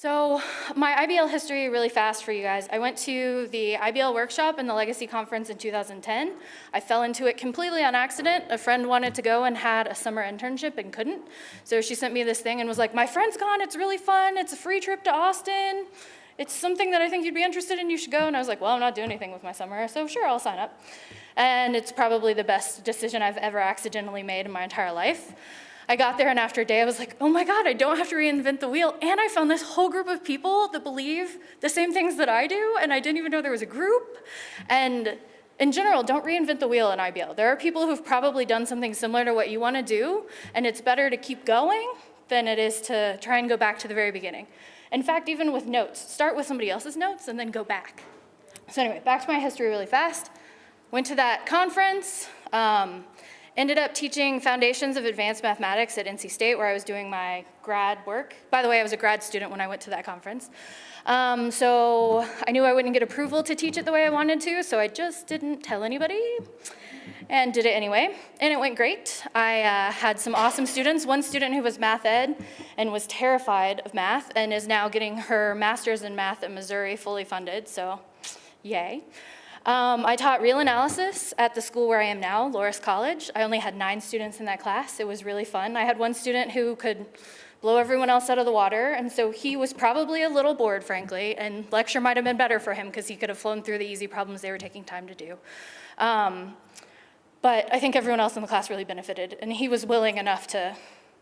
So my IBL history really fast for you guys. I went to the IBL workshop and the Legacy Conference in 2010. I fell into it completely on accident. A friend wanted to go and had a summer internship and couldn't. So she sent me this thing and was like, my friend's gone, it's really fun, it's a free trip to Austin. It's something that I think you'd be interested in, you should go. And I was like, well, I'm not doing anything with my summer, so sure, I'll sign up. And it's probably the best decision I've ever accidentally made in my entire life. I got there and after a day I was like, oh my God, I don't have to reinvent the wheel. And I found this whole group of people that believe the same things that I do, and I didn't even know there was a group. And in general, don't reinvent the wheel in IBL. There are people who've probably done something similar to what you want to do, and it's better to keep going than it is to try and go back to the very beginning. In fact, even with notes, start with somebody else's notes and then go back. So anyway, back to my history really fast. Went to that conference. Ended up teaching Foundations of Advanced Mathematics at NC State, where I was doing my grad work. By the way, I was a grad student when I went to that conference. So I knew I wouldn't get approval to teach it the way I wanted to, so I just didn't tell anybody and did it anyway. And it went great. I had some awesome students. One student who was math ed and was terrified of math and is now getting her master's in math at Missouri fully funded, so yay. I taught real analysis at the school where I am now, Loras College. I only had 9 students in that class. It was really fun. I had one student who could blow everyone else out of the water, and so he was probably a little bored, frankly, and lecture might have been better for him because he could have flown through the easy problems they were taking time to do. But I think everyone else in the class really benefited, and he was willing enough to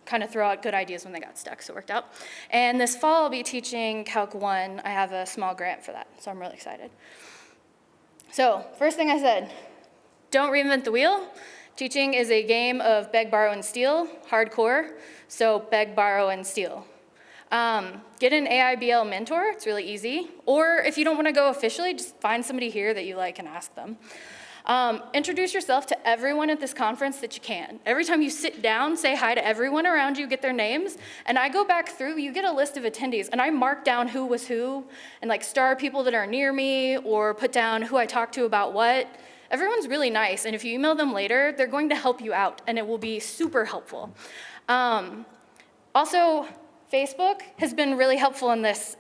kind of throw out good ideas when they got stuck, so it worked out. And this fall I'll be teaching Calc 1. I have a small grant for that, so I'm really excited. So, first thing I said, don't reinvent the wheel. Teaching is a game of beg, borrow, and steal, hardcore, so beg, borrow, and steal. Get an AIBL mentor, it's really easy. Or if you don't want to go officially, just find somebody here that you like and ask them. Introduce yourself to everyone at this conference that you can. Every time you sit down, say hi to everyone around you, get their names, and I go back through, you get a list of attendees, and I mark down who was who, and like star people that are near me, or put down who I talked to about what. Everyone's really nice, and if you email them later, they're going to help you out, and it will be super helpful. Also, Facebook has been really helpful in this,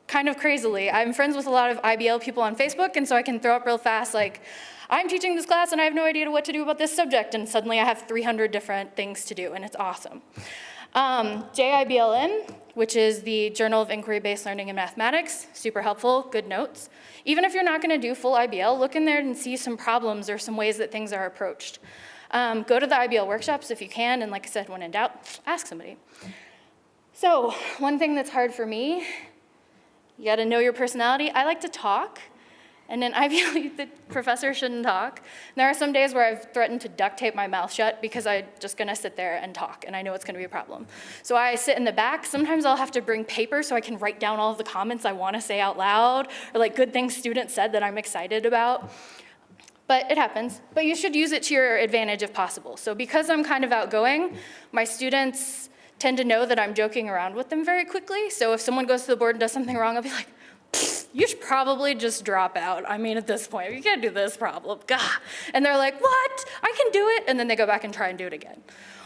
kind of crazily. I'm friends with a lot of IBL people on Facebook, and so I can throw up real fast, like, I'm teaching this class and I have no idea what to do about this subject, and suddenly I have 300 different things to do, and it's awesome. JIBLM, which is the Journal of Inquiry-Based Learning in Mathematics, super helpful, good notes. Even if you're not gonna do full IBL, look in there and see some problems or some ways that things are approached. Go to the IBL workshops if you can, and like I said, when in doubt, ask somebody. So, one thing that's hard for me, you gotta know your personality. I like to talk. And in IBL, the professor shouldn't talk. And there are some days where I've threatened to duct tape my mouth shut because I'm just gonna sit there and talk, and I know it's gonna be a problem. So I sit in the back. Sometimes I'll have to bring paper so I can write down all of the comments I wanna say out loud, or like good things students said that I'm excited about. But it happens. But you should use it to your advantage if possible. So because I'm kind of outgoing, my students tend to know that I'm joking around with them very quickly. So if someone goes to the board and does something wrong, I'll be like, you should probably just drop out. I mean, at this point, you can't do this problem, gah. And they're like, what? I can do it. And then they go back and try and do it again.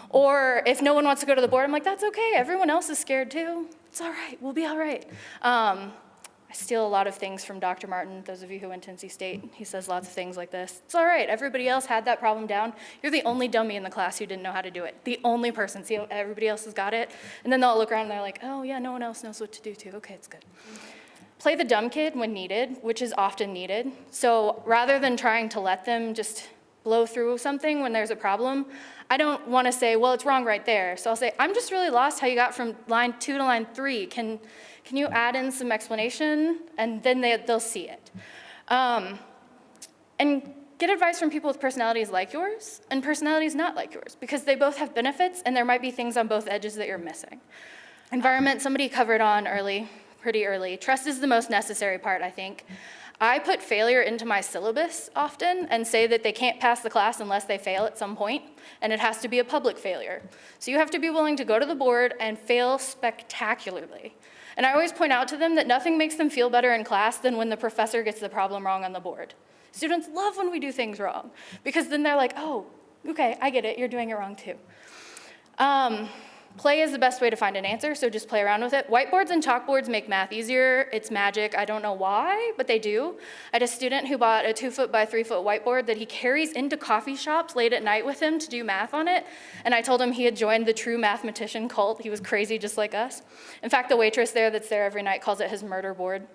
Or if no one wants to go to the board, I'm like, that's okay. Everyone else is scared too. It's all right. We'll be all right. I steal a lot of things from Dr. Martin, those of you who went to NC State. He says lots of things like this. It's all right. Everybody else had that problem down. You're the only dummy in the class who didn't know how to do it. The only person. See how everybody else has got it? And then they'll look around and they're like, oh, yeah, no one else knows what to do too. Okay, it's good. Play the dumb kid when needed, which is often needed. So rather than trying to let them just blow through something when there's a problem, I don't want to say, well, it's wrong right there. So I'll say, I'm just really lost how you got from line 2 to line 3. Can you add in some explanation? And then they'll see it. And get advice from people with personalities like yours and personalities not like yours, because they both have benefits and there might be things on both edges that you're missing. Environment, somebody covered on pretty early. Trust is the most necessary part, I think. I put failure into my syllabus often and say that they can't pass the class unless they fail at some point, and it has to be a public failure. So you have to be willing to go to the board and fail spectacularly. And I always point out to them that nothing makes them feel better in class than when the professor gets the problem wrong on the board. Students love when we do things wrong, because then they're like, oh, okay, I get it, you're doing it wrong too. Play is the best way to find an answer, so just play around with it. Whiteboards and chalkboards make math easier. It's magic. I don't know why, but they do. I had a student who bought a 2-foot by 3-foot whiteboard that he carries into coffee shops late at night with him to do math on it, and I told him he had joined the true mathematician cult. He was crazy just like us. In fact, the waitress there that's there every night calls it his murder board.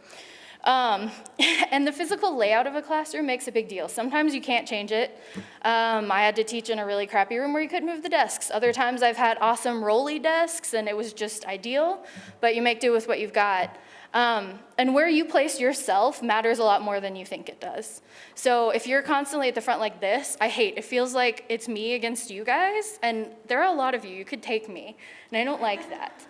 And the physical layout of a classroom makes a big deal. Sometimes you can't change it. I had to teach in a really crappy room where you couldn't move the desks. Other times I've had awesome rolly desks and it was just ideal, but you make do with what you've got. And where you place yourself matters a lot more than you think it does. So if you're constantly at the front like this, it feels like it's me against you guys, and there are a lot of you. You could take me, and I don't like that.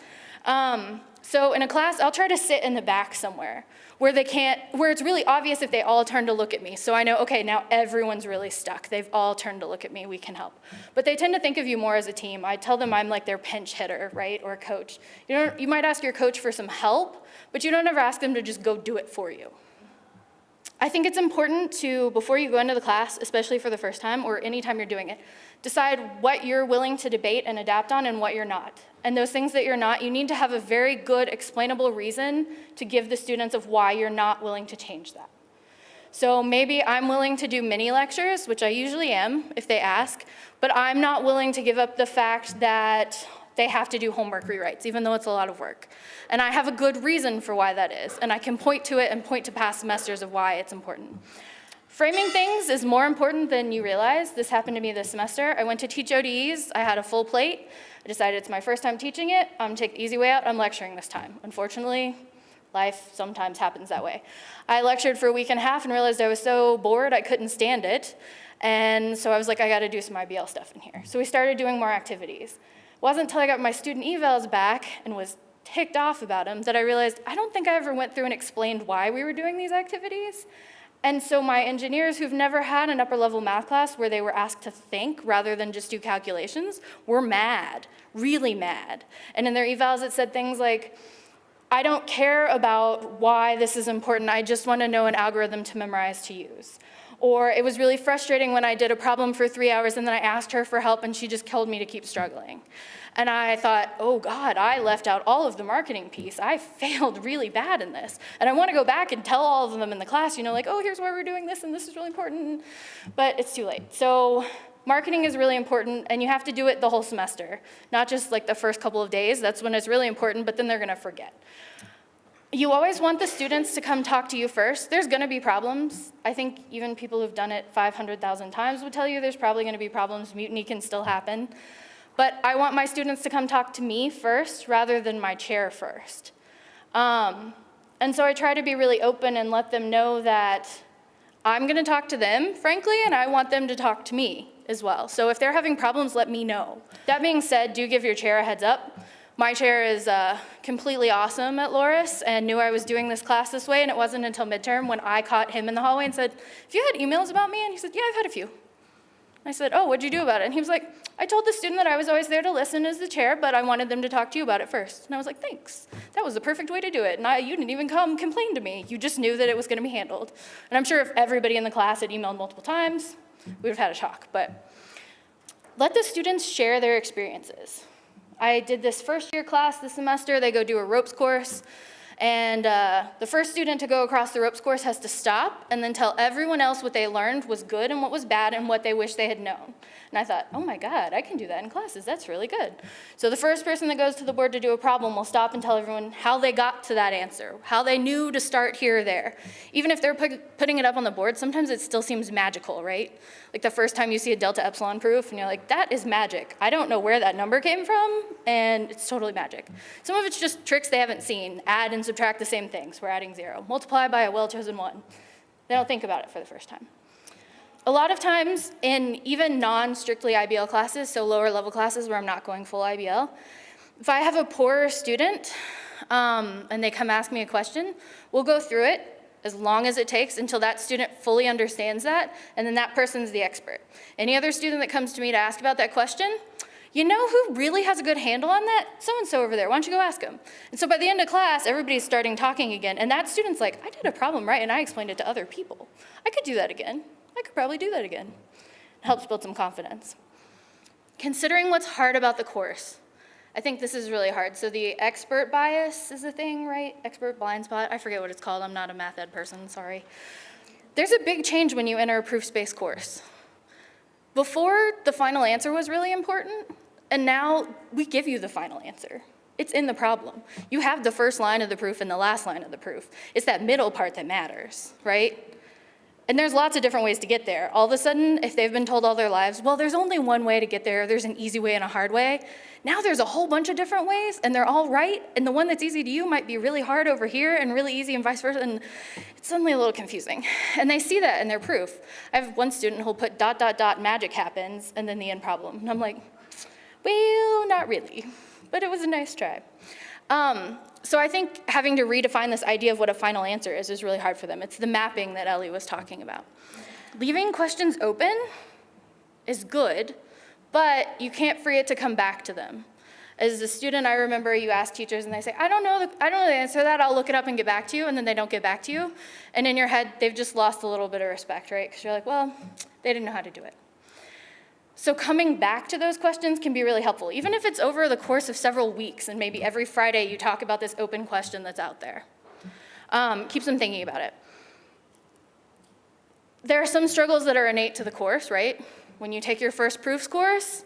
So in a class, I'll try to sit in the back somewhere where it's really obvious if they all turn to look at me. So I know, okay, now everyone's really stuck. They've all turned to look at me, we can help. But they tend to think of you more as a team. I tell them I'm like their pinch hitter, right, or coach. You might ask your coach for some help, but you don't ever ask them to just go do it for you. I think it's important to, before you go into the class, especially for the first time or anytime you're doing it, decide what you're willing to debate and adapt on and what you're not. And those things that you're not, you need to have a very good explainable reason to give the students of why you're not willing to change that. So maybe I'm willing to do mini lectures, which I usually am if they ask, but I'm not willing to give up the fact that they have to do homework rewrites, even though it's a lot of work. And I have a good reason for why that is, and I can point to it and point to past semesters of why it's important. Framing things is more important than you realize. This happened to me this semester. I went to teach ODEs. I had a full plate. I decided it's my first time teaching it. I'm gonna take the easy way out. I'm lecturing this time. Unfortunately, life sometimes happens that way. I lectured for a week and a half and realized I was so bored I couldn't stand it. And so I was like, I gotta do some IBL stuff in here. So we started doing more activities. It wasn't until I got my student evals back and was ticked off about them that I realized I don't think I ever went through and explained why we were doing these activities. And so my engineers who've never had an upper level math class where they were asked to think rather than just do calculations were mad, really mad. And in their evals it said things like, I don't care about why this is important, I just want to know an algorithm to memorize to use. Or it was really frustrating when I did a problem for 3 hours and then I asked her for help and she just told me to keep struggling. And I thought, oh God, I left out all of the marketing piece. I failed really bad in this. And I want to go back and tell all of them in the class, like, oh, here's why we're doing this and this is really important. But it's too late. So marketing is really important and you have to do it the whole semester, not just like the first couple of days. That's when it's really important, but then they're going to forget. You always want the students to come talk to you first. There's going to be problems. I think even people who've done it 500,000 times would tell you there's probably going to be problems. Mutiny can still happen. But I want my students to come talk to me first rather than my chair first. And so I try to be really open and let them know that I'm going to talk to them, frankly, and I want them to talk to me as well. So if they're having problems, let me know. That being said, do give your chair a heads up. My chair is completely awesome at Loris and knew I was doing this class this way, and it wasn't until midterm when I caught him in the hallway and said, have you had emails about me? And he said, yeah, I've had a few. I said, oh, what'd you do about it? And he was like, I told the student that I was always there to listen as the chair, but I wanted them to talk to you about it first. And I was like, thanks. That was the perfect way to do it. And you didn't even come complain to me. You just knew that it was going to be handled. And I'm sure if everybody in the class had emailed multiple times, we would have had a shock. But let the students share their experiences. I did this first year class this semester. They go do a ropes course. And the first student to go across the ropes course has to stop and then tell everyone else what they learned was good and what was bad and what they wish they had known. And I thought, oh my God, I can do that in classes. That's really good. So the first person that goes to the board to do a problem will stop and tell everyone how they got to that answer, how they knew to start here or there. Even if they're putting it up on the board, sometimes it still seems magical, right? Like the first time you see a delta epsilon proof and you're like, that is magic. I don't know where that number came from, and it's totally magic. Some of it's just tricks they haven't seen. Add and subtract the same things. We're adding 0. Multiply by a well-chosen 1. They don't think about it for the first time. A lot of times in even non-strictly IBL classes, so lower level classes where I'm not going full IBL, if I have a poorer student and they come ask me a question, we'll go through it as long as it takes until that student fully understands that, and then that person's the expert. Any other student that comes to me to ask about that question, you know who really has a good handle on that? So-and-so over there, why don't you go ask him? And so by the end of class, everybody's starting talking again, and that student's like, I did a problem right, and I explained it to other people. I could do that again. I could probably do that again. It helps build some confidence. Considering what's hard about the course. I think this is really hard. So the expert bias is a thing, right? Expert blind spot, I forget what it's called. I'm not a math ed person, sorry. There's a big change when you enter a proofs-based course. Before, the final answer was really important, and now we give you the final answer. It's in the problem. You have the first line of the proof and the last line of the proof. It's that middle part that matters, right? And there's lots of different ways to get there. All of a sudden, if they've been told all their lives, well, there's only one way to get there, there's an easy way and a hard way, now there's a whole bunch of different ways, and they're all right, and the one that's easy to you might be really hard over here and really easy and vice versa, and it's suddenly a little confusing. And they see that in their proof. I have one student who'll put ... magic happens, and then the end problem. And I'm like, well, not really, but it was a nice try. So I think having to redefine this idea of what a final answer is really hard for them. It's the mapping that Ellie was talking about. Leaving questions open is good, but you can't free it to come back to them. As a student, I remember you ask teachers and they say, I don't know the answer to that, I'll look it up and get back to you, and then they don't get back to you. And in your head, they've just lost a little bit of respect, right? Because you're like, well, they didn't know how to do it. So coming back to those questions can be really helpful, even if it's over the course of several weeks and maybe every Friday you talk about this open question that's out there. Keeps them thinking about it. There are some struggles that are innate to the course, right? When you take your first proofs course,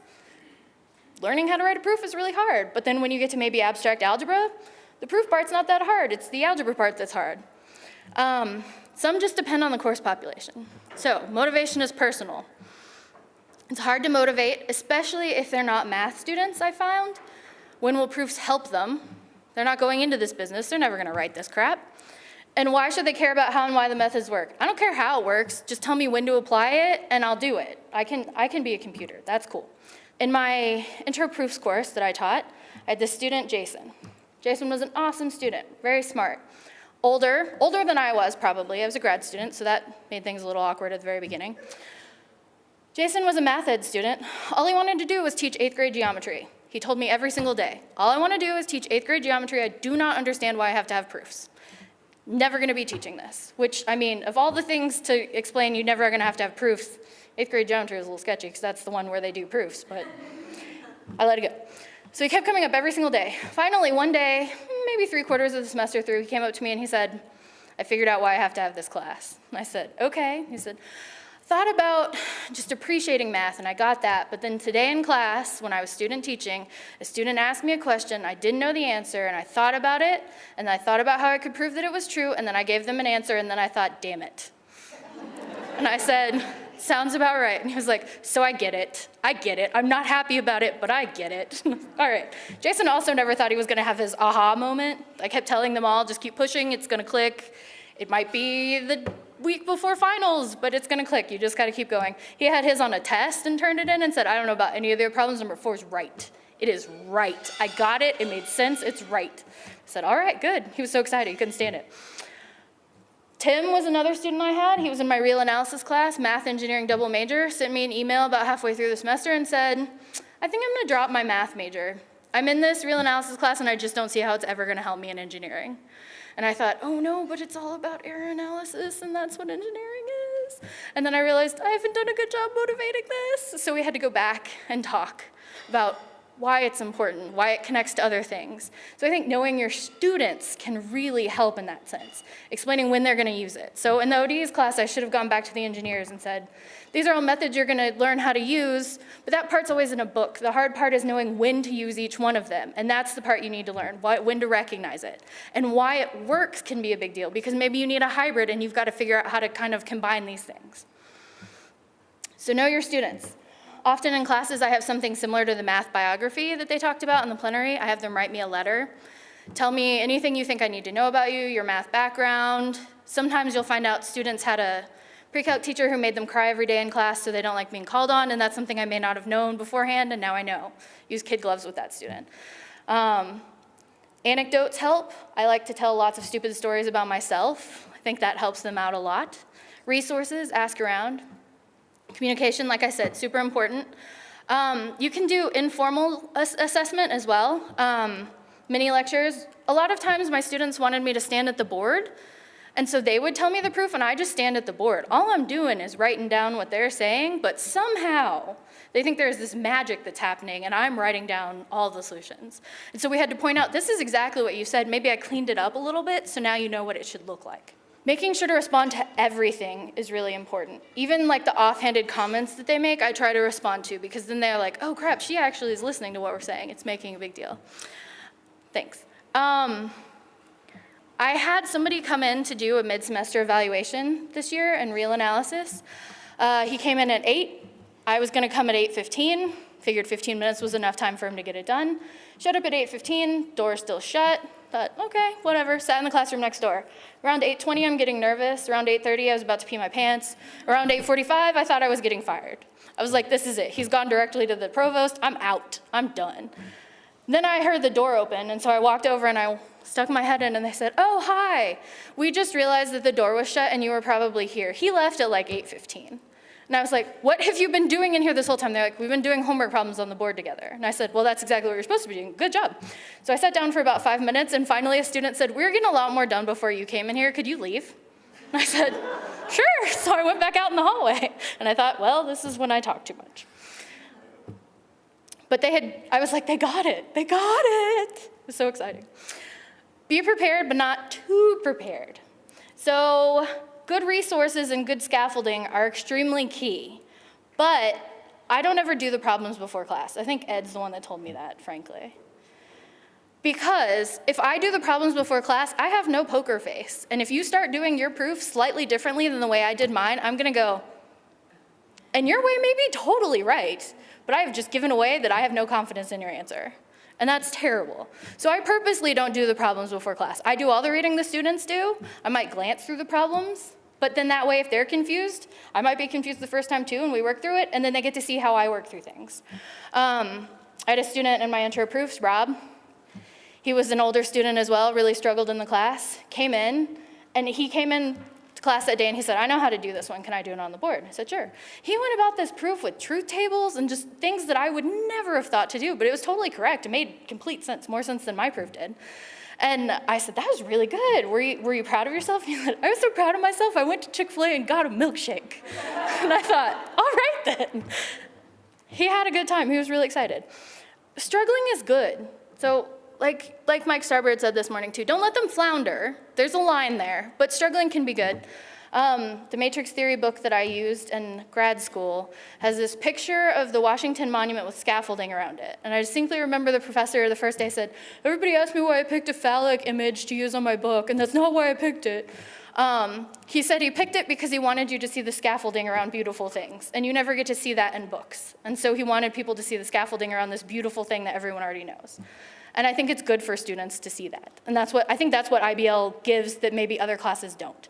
learning how to write a proof is really hard. But then when you get to maybe abstract algebra, the proof part's not that hard. It's the algebra part that's hard. Some just depend on the course population. So motivation is personal. It's hard to motivate, especially if they're not math students, I found. When will proofs help them? They're not going into this business. They're never going to write this crap. And why should they care about how and why the methods work? I don't care how it works. Just tell me when to apply it, and I'll do it. I can be a computer. That's cool. In my intro proofs course that I taught, I had this student, Jason. Jason was an awesome student, very smart. Older than I was, probably. I was a grad student, so that made things a little awkward at the very beginning. Jason was a math ed student. All he wanted to do was teach 8th grade geometry. He told me every single day, all I want to do is teach 8th grade geometry. I do not understand why I have to have proofs. Never going to be teaching this, which, I mean, of all the things to explain you never are going to have proofs, 8th grade geometry is a little sketchy because that's the one where they do proofs, but I let it go. So he kept coming up every single day. Finally, one day, maybe 3/4 of the semester through, he came up to me and he said, I figured out why I have to have this class. And I said, okay. He said, thought about just appreciating math, and I got that, but then today in class, when I was student teaching, a student asked me a question, I didn't know the answer, and I thought about it, and I thought about how I could prove that it was true, and then I gave them an answer, and then I thought, damn it. And I said, sounds about right. And he was like, so I get it. I'm not happy about it, but I get it. All right. Jason also never thought he was gonna have his aha moment. I kept telling them all, just keep pushing, it's gonna click. It might be the week before finals, but it's gonna click. You just gotta keep going. He had his on a test and turned it in and said, I don't know about any of their problems. Number 4 is right. It is right. I got it. It made sense. It's right. I said, all right, good. He was so excited. He couldn't stand it. Tim was another student I had. He was in my real analysis class, math engineering double major, sent me an email about halfway through the semester and said, I think I'm gonna drop my math major. I'm in this real analysis class and I just don't see how it's ever gonna help me in engineering. And I thought, oh no, but it's all about error analysis and that's what engineering is. And then I realized I haven't done a good job motivating this. So we had to go back and talk about why it's important, why it connects to other things. So I think knowing your students can really help in that sense, explaining when they're gonna use it. So in the ODS class, I should have gone back to the engineers and said, these are all methods you're gonna learn how to use, but that part's always in a book. The hard part is knowing when to use each one of them, and that's the part you need to learn, when to recognize it. And why it works can be a big deal, because maybe you need a hybrid and you've got to figure out how to kind of combine these things. So know your students. Often in classes, I have something similar to the math biography that they talked about in the plenary. I have them write me a letter. Tell me anything you think I need to know about you, your math background. Sometimes you'll find out students had a pre-calc teacher who made them cry every day in class so they don't like being called on, and that's something I may not have known beforehand, and now I know. Use kid gloves with that student. Anecdotes help. I like to tell lots of stupid stories about myself. I think that helps them out a lot. Resources, ask around. Communication, like I said, super important. You can do informal assessment as well. Mini lectures. A lot of times my students wanted me to stand at the board, And so they would tell me the proof, and I just stand at the board. All I'm doing is writing down what they're saying, but somehow they think there's this magic that's happening, and I'm writing down all the solutions. And so we had to point out, this is exactly what you said. Maybe I cleaned it up a little bit, so now you know what it should look like. Making sure to respond to everything is really important. Even like the offhanded comments that they make, I try to respond to, because then they're like, oh crap, she actually is listening to what we're saying. It's making a big deal. Thanks. I had somebody come in to do a mid-semester evaluation this year and real analysis. He came in at 8. I was gonna come at 8:15. Figured 15 minutes was enough time for him to get it done. Showed up at 8:15, door still shut. Thought, okay, whatever, sat in the classroom next door. Around 8:20, I'm getting nervous. Around 8:30, I was about to pee my pants. Around 8:45, I thought I was getting fired. I was like, this is it. He's gone directly to the provost. I'm out. I'm done. Then I heard the door open, and so I walked over and I stuck my head in, and they said, oh, hi. We just realized that the door was shut and you were probably here. He left at like 8:15. And I was like, what have you been doing in here this whole time? They're like, we've been doing homework problems on the board together. And I said, well, that's exactly what you're supposed to be doing. Good job. So I sat down for about 5 minutes, and finally a student said, we're getting a lot more done before you came in here. Could you leave? And I said, sure. So I went back out in the hallway. And I thought, well, this is when I talk too much. But I was like, they got it. They got it. It was so exciting. Be prepared, but not too prepared. So good resources and good scaffolding are extremely key. But I don't ever do the problems before class. I think Ed's the one that told me that, frankly. Because if I do the problems before class, I have no poker face. And if you start doing your proof slightly differently than the way I did mine, I'm gonna go, and your way may be totally right, but I have just given away that I have no confidence in your answer. And that's terrible. So I purposely don't do the problems before class. I do all the reading the students do. I might glance through the problems, but then that way if they're confused, I might be confused the first time too, and we work through it, and then they get to see how I work through things. I had a student in my intro proofs, Rob. He was an older student as well, really struggled in the class, came in, and he came in to class that day and he said, I know how to do this one, can I do it on the board? I said, sure. He went about this proof with truth tables and just things that I would never have thought to do, but it was totally correct. It made complete sense, more sense than my proof did. And I said, that was really good. Were you proud of yourself? He said, I was so proud of myself, I went to Chick-fil-A and got a milkshake. And I thought, all right then. He had a good time, he was really excited. Struggling is good. So like Mike Starbird said this morning too, don't let them flounder. There's a line there, but struggling can be good. The matrix theory book that I used in grad school has this picture of the Washington Monument with scaffolding around it. And I distinctly remember the professor the first day said, everybody asked me why I picked a phallic image to use on my book, and that's not why I picked it. He said he picked it because he wanted you to see the scaffolding around beautiful things, and you never get to see that in books. And so he wanted people to see the scaffolding around this beautiful thing that everyone already knows. And I think it's good for students to see that. And I think that's what IBL gives that maybe other classes don't.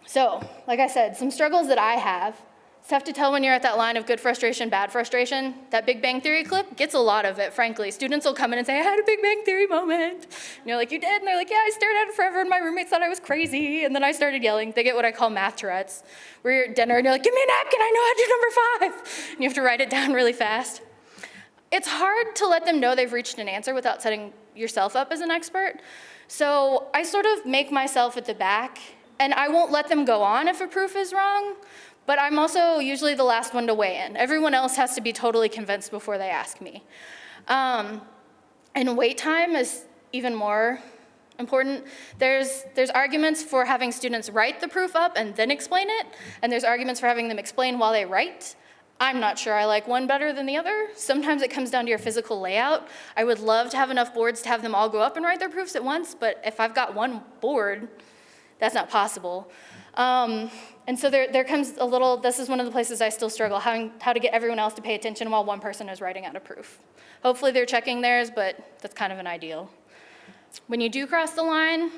So, like I said, some struggles that I have. It's tough to tell when you're at that line of good frustration, bad frustration. That Big Bang Theory clip gets a lot of it, frankly. Students will come in and say, I had a Big Bang Theory moment. And you're like, you did? And they're like, yeah, I stared at it forever, and my roommates thought I was crazy. And then I started yelling. They get what I call math Tourette's, where you're at dinner and you're like, give me a napkin, I know how to do number 5. And you have to write it down really fast. It's hard to let them know they've reached an answer without setting yourself up as an expert. So I sort of make myself at the back, and I won't let them go on if a proof is wrong, but I'm also usually the last one to weigh in. Everyone else has to be totally convinced before they ask me. And wait time is even more important. There's arguments for having students write the proof up and then explain it, and there's arguments for having them explain while they write. I'm not sure I like one better than the other. Sometimes it comes down to your physical layout. I would love to have enough boards to have them all go up and write their proofs at once, but if I've got one board, that's not possible. And so there comes a little, this is one of the places I still struggle, how to get everyone else to pay attention while one person is writing out a proof. Hopefully they're checking theirs, but that's kind of an ideal. When you do cross the line,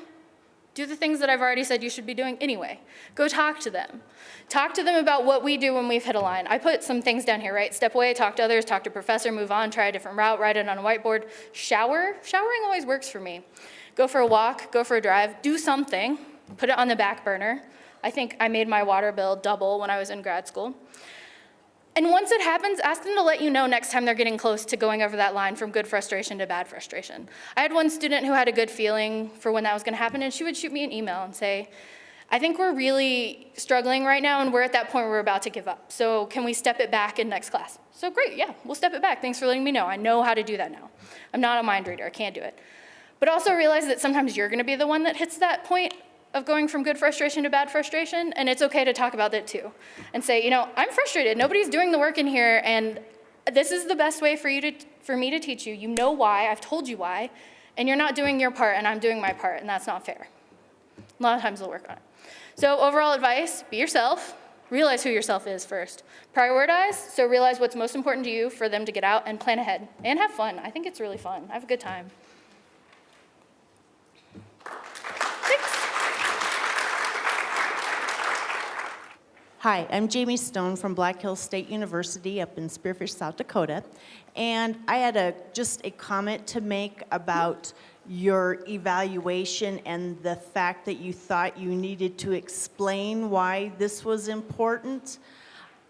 do the things that I've already said you should be doing anyway. Go talk to them. Talk to them about what we do when we've hit a line. I put some things down here, right? Step away, talk to others, talk to professor, move on, try a different route, write it on a whiteboard. Shower. Showering always works for me. Go for a walk, go for a drive, do something, put it on the back burner. I think I made my water bill double when I was in grad school. And once it happens, ask them to let you know next time they're getting close to going over that line from good frustration to bad frustration. I had one student who had a good feeling for when that was gonna happen, and she would shoot me an email and say, I think we're really struggling right now, and we're at that point where we're about to give up. So can we step it back in next class? So great, yeah, we'll step it back. Thanks for letting me know. I know how to do that now. I'm not a mind reader, I can't do it. But also realize that sometimes you're gonna be the one that hits that point of going from good frustration to bad frustration, and it's okay to talk about that too. And say, I'm frustrated, nobody's doing the work in here, and this is the best way for me to teach you. You know why, I've told you why, and you're not doing your part, and I'm doing my part, and that's not fair. A lot of times we'll work on it. So overall advice, be yourself, realize who yourself is first. Prioritize, so realize what's most important to you for them to get out, and plan ahead, and have fun. I think it's really fun, have a good time. Hi, I'm Jamie Stone from Black Hills State University up in Spearfish, South Dakota. And I had just a comment to make about your evaluation and the fact that you thought you needed to explain why this was important.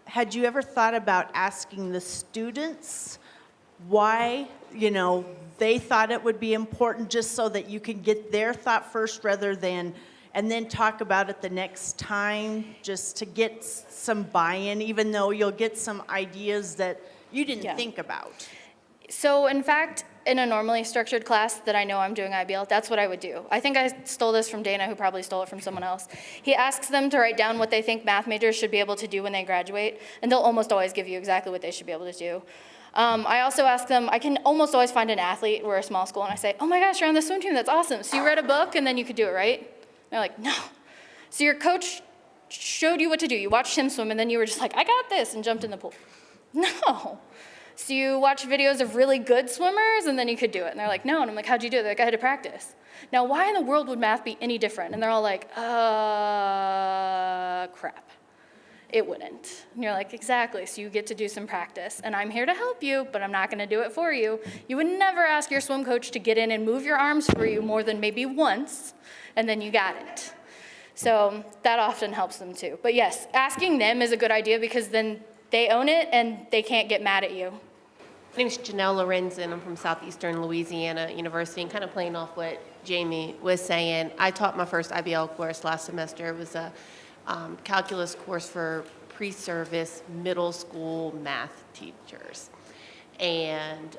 Had you ever thought about asking the students why, they thought it would be important, just so that you can get their thought first rather than and then talk about it the next time, just to get some buy-in, even though you'll get some ideas that you didn't think about? So in fact, in a normally structured class that I know I'm doing IBL, that's what I would do. I think I stole this from Dana, who probably stole it from someone else. He asks them to write down what they think math majors should be able to do when they graduate, and they'll almost always give you exactly what they should be able to do. I also ask them, I can almost always find an athlete, we're a small school, and I say, oh my gosh, you're on the swim team, that's awesome. So you read a book and then you could do it, right? They're like, no. So your coach showed you what to do. You watched him swim, and then you were just like, I got this, and jumped in the pool. No. So you watch videos of really good swimmers, and then you could do it. And they're like, no. And I'm like, how'd you do it? They're like, I had to practice. Now, why in the world would math be any different? And they're all like, crap. It wouldn't. And you're like, exactly. So you get to do some practice. And I'm here to help you, but I'm not going to do it for you. You would never ask your swim coach to get in and move your arms for you more than maybe once, and then you got it. So that often helps them too. But yes, asking them is a good idea, because then they own it and they can't get mad at you. My name is Janelle Lorenzen. I'm from Southeastern Louisiana University, and kind of playing off what Jamie was saying, I taught my first IBL course last semester. It was a calculus course for pre-service middle school math teachers. And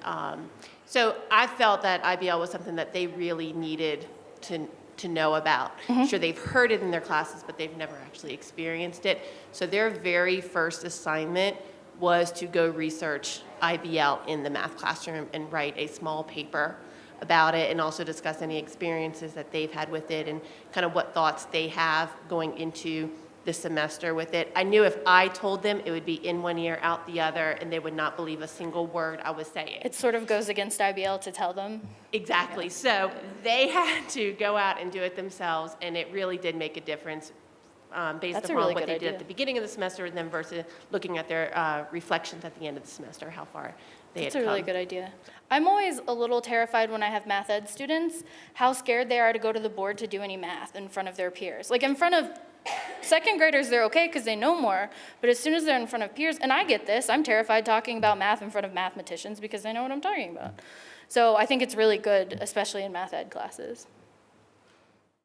so I felt that IBL was something that they really needed to know about. Sure, they've heard it in their classes, but they've never actually experienced it. So their very first assignment was to go research IBL in the math classroom and write a small paper about it, and also discuss any experiences that they've had with it and kind of what thoughts they have going into the semester with it. I knew if I told them, it would be in one ear, out the other, and they would not believe a single word I was saying. It sort of goes against IBL to tell them. Exactly. So they had to go out and do it themselves, and it really did make a difference based upon really what they good did idea. at the beginning of the semester, and then versus looking at their reflections at the end of the semester, how far they had That's a really come. good idea. I'm always a little terrified when I have math ed students, how scared they are to go to the board to do any math in front of their peers. Like in front of second graders, they're okay because they know more, but as soon as they're in front of peers, and I get this, I'm terrified talking about math in front of mathematicians because they know what I'm talking about. So I think it's really good, especially in math ed classes.